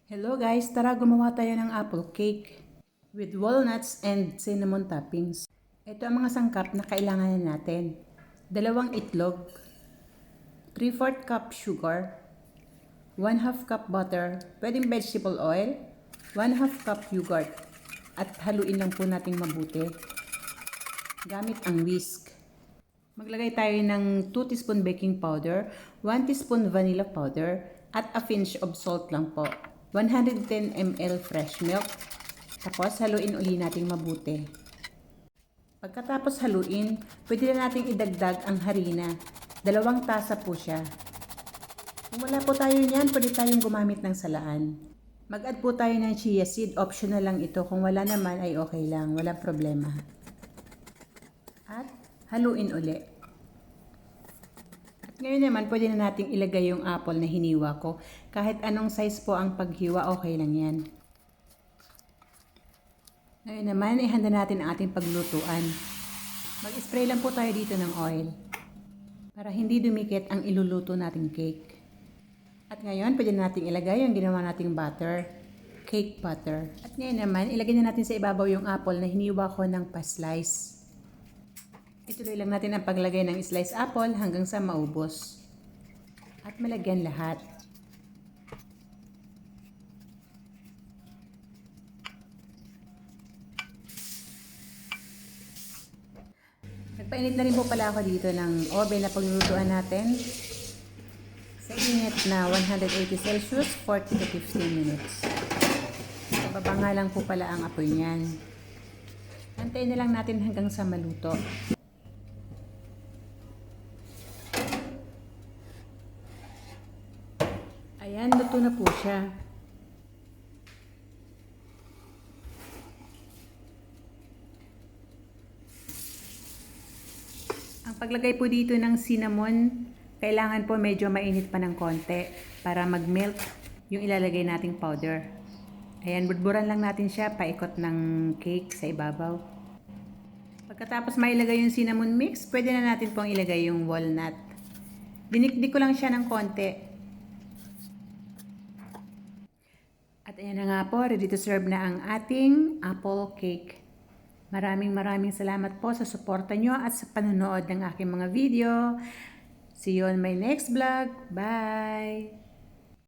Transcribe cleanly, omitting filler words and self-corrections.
Hello guys, tara gumawa tayo ng apple cake with walnuts and cinnamon toppings. Ito ang mga sangkap na kailangan natin. 2 itlog, 3/4 cup sugar, 1/2 cup butter, pwedeng vegetable oil, 1/2 cup yogurt, at haluin lang po nating mabuti gamit ang whisk. Maglagay tayo ng 2 teaspoon baking powder, 1 teaspoon vanilla powder, at a pinch of salt lang po. 110 ml fresh milk. Tapos haluin uli nating mabuti. Pagkatapos haluin, pwede na nating idagdag ang harina. 2 tasa po siya. Kung wala po tayo niyan, pwede tayong gumamit ng salaan. Mag-add po tayo ng chia seed. Optional lang ito. Kung wala naman ay okay lang. Walang problema. At haluin uli. Ngayon naman, pwede na nating ilagay yung apple na hiniwa ko. Kahit anong size po ang paghiwa, okay lang yan. Ngayon naman, ihanda natin ang ating paglutuan. Mag-spray lang po tayo dito ng oil para hindi dumikit ang iluluto nating cake. At ngayon, pwede nating ilagay yung ginawa nating butter, cake butter. At ngayon naman, ilagay na natin sa ibabaw yung apple na hiniwa ko ng pa-slice. Ituloy lang natin ang paglagay ng sliced apple hanggang sa maubos. At malagyan lahat. Nagpainit na rin po pala ako dito ng oven na paglulutuan natin. Sa init na 180 Celsius, 40 to 15 minutes. Bababa nga lang po pala ang apoy niyan. Antayin na lang natin hanggang sa maluto. Ayan, luto na po siya. Ang paglagay po dito ng cinnamon, kailangan po medyo mainit pa ng konti para mag-melt yung ilalagay nating powder. Ayan, budburan lang natin siya paikot ng cake sa ibabaw. Pagkatapos mailagay yung cinnamon mix, pwede na natin pong ilagay yung walnut. Dinikdik ko lang siya ng konti. At ayan na nga po, ready to serve na ang ating apple cake. Maraming salamat po sa suporta nyo at sa panonood ng aking mga video. See you on my next vlog. Bye!